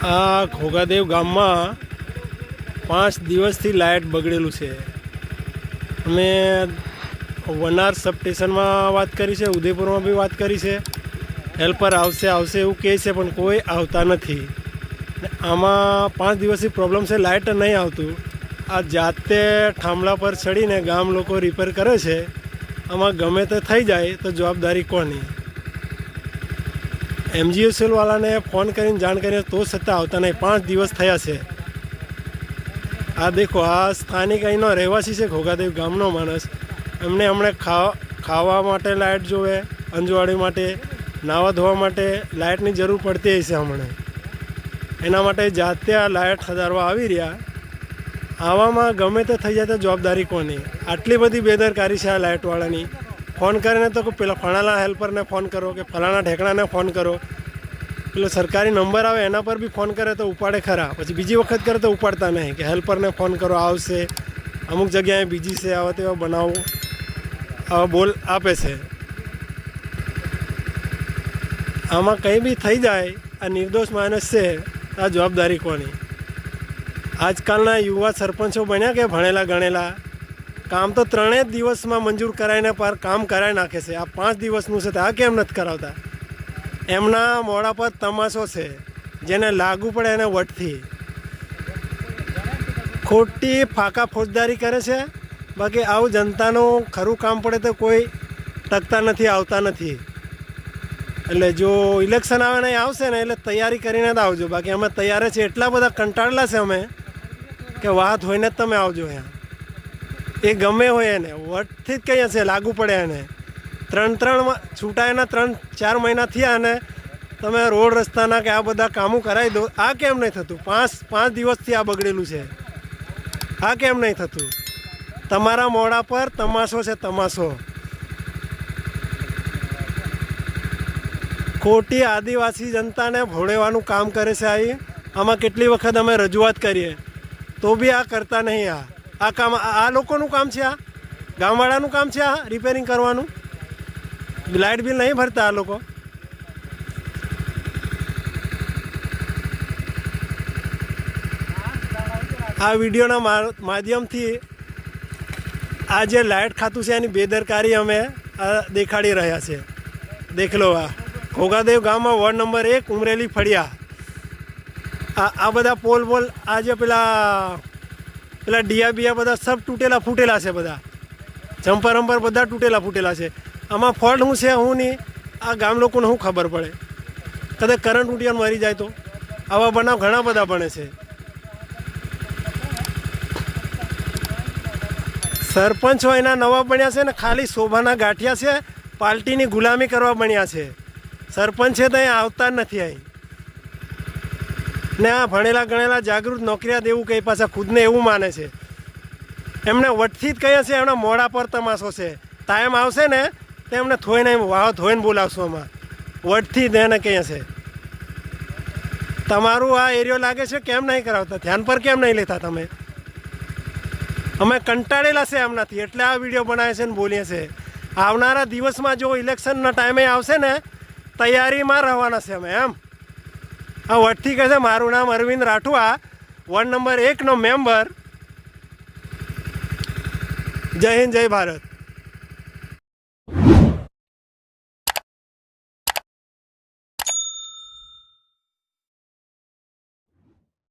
આ ઘોઘાદેવ ગામમાં 5 દિવસથી લાઇટ બગડેલું છે. અમે વનાર સબ સ્ટેશનમાં વાત કરી છે, ઉદયપુરમાં બી વાત કરી છે. હેલ્પર આવશે એવું કહે છે, પણ કોઈ આવતા નથી. આમાં 5 દિવસથી પ્રોબ્લેમ છે, લાઇટ નહીં આવતું. આ જાતે થાંભલા પર ચડીને ગામ લોકો રિપેર કરે છે. આમાં ગમે તે થઈ જાય તો જવાબદારી કોની? MGSL વાળાને ફોન કરીને જાણ કરીને તો છતાં આવતા નહીં. 5 દિવસ થયા છે. આ દેખો, આ સ્થાનિક અહીંનો રહેવાસી છે, ઘોઘાદેવ ગામનો માણસ. એમને હમણાં ખાવા માટે લાઇટ જોવે, અંજવાડી માટે, નાવા ધોવા માટે લાઇટની જરૂર પડતી હશે હમણાં. એના માટે જાતે આ લાઇટ ખદારવા આવી રહ્યા. આવામાં ગમે તે થઈ જાય તો જવાબદારી કોની? આટલી બધી બેદરકારી છે આ લાઇટવાળાની. ફોન કરીને તો પેલા ફલાણા હેલ્પરને ફોન કરો કે ફલાણા ઠેકણાને ફોન કરો. પેલો સરકારી નંબર આવે એના પર બી ફોન કરે તો ઉપાડે ખરા, પછી બીજી વખત કરે તો ઉપાડતા નહીં કે હેલ્પરને ફોન કરો આવશે. અમુક જગ્યાએ બીજી છે, આવા તેવા બનાવો આવા બોલ આપે છે. આમાં કંઈ બી થઈ જાય, આ નિર્દોષ માણસ છે, આ જવાબદારી કોની? આજકાલના યુવા સરપંચો બન્યા કે ભણેલા ગણેલા, કામ તો 3 દિવસમાં મંજૂર કરાવીને પર કામ કરાવી નાખે છે. આ 5 દિવસનું છે તો આ કેમ નથી કરાવતા? એમના મોઢા પર તમાશો છે, જેને લાગુ પડે એને વટથી. ખોટી ફાકા ફોજદારી કરે છે. બાકી આવું જનતાનું ખરું કામ પડે તો કોઈ ટકતા નથી, આવતા નથી. એટલે જો ઇલેક્શન આવે ને આવશે ને એટલે તૈયારી કરીને જ આવજો. બાકી અમે તૈયાર છીએ, એટલા બધા કંટાળેલા છે અમે કે વાત હોઈને જ તમે આવજો. અહીંયા એ ગમે હોય એને વટથી જ કંઈ હશે, લાગુ પડે એને. 3 છૂટાયના 3-4 મહિના થયા અને તમે રોડ રસ્તાના કે આ બધા કામો કરાવી દો. આ કેમ નહીં થતું? 5 દિવસથી આ બગડેલું છે. આ કેમ નહીં થતું? તમારા મોઢા પર તમાશો છે, તમાશો. ખોટી આદિવાસી જનતાને ભોળેવાનું કામ કરે છે. આમાં કેટલી વખત અમે રજૂઆત કરીએ તો બી આ કરતા નહીં. આ કામ આ લોકોનું કામ છે, આ ગામવાળાનું કામ છે. આ રિપેરિંગ કરવાનું, લાઇટ બિલ નહીં ભરતા આ લોકો. આ વિડીયોના માધ્યમથી આ જે લાઇટ ખાતું છે એની બેદરકારી અમે દેખાડી રહ્યા છે. દેખ લો, આ ઘોઘાદેવ ગામમાં વોર્ડ નંબર 1 ઉમરેલી ફળિયા. આ બધા પોલ આ જે પેલા ડિયા બિયા બધા સબ તૂટેલા ફૂટેલા છે. બધા જમ્પર વમ્પર બધા તૂટેલા ફૂટેલા છે. આમાં ફોલ્ટ શું છે શું નહીં આ ગામ લોકોને શું ખબર પડે? કદાચ કરંટ ઉઠીને મરી જાય તો આવા બનાવ ઘણા બધા બને છે. સરપંચ હોય એના નવા બન્યા છે ને ખાલી શોભાના ગાંઠિયા છે, પાર્ટીની ગુલામી કરવા બન્યા છે. સરપંચ છે તો અહીં આવતા જ નથી. અહીં ને આ ભણેલા ગણેલા જાગૃત નોકરિયાત એવું કંઈ પાછા ખુદને એવું માને છે. એમને વટથી જ કહે છે, એમના મોઢા પર તમાશો છે. ટાઈમ આવશે ને તો એમને થોઈને વાવ ધોઈને બોલાવશો. આમાં વટથી જ એને કહે છે. તમારું આ એરિયો લાગે છે, કેમ નહીં કરાવતા? ધ્યાન પર કેમ નહીં લેતા તમે? અમે કંટાળેલા છે એમનાથી, એટલે આ વિડીયો બનાવે છે ને બોલીએ છે. આવનારા દિવસમાં જો ઇલેક્શનના ટાઈમે આવશે ને તૈયારીમાં રહેવાના છે અમે. એમ આ વટથી કહે છે. મારું નામ અરવિંદ રાઠવા, વોર્ડ નંબર 1નો મેમ્બર. જય હિન્દ, જય ભારત.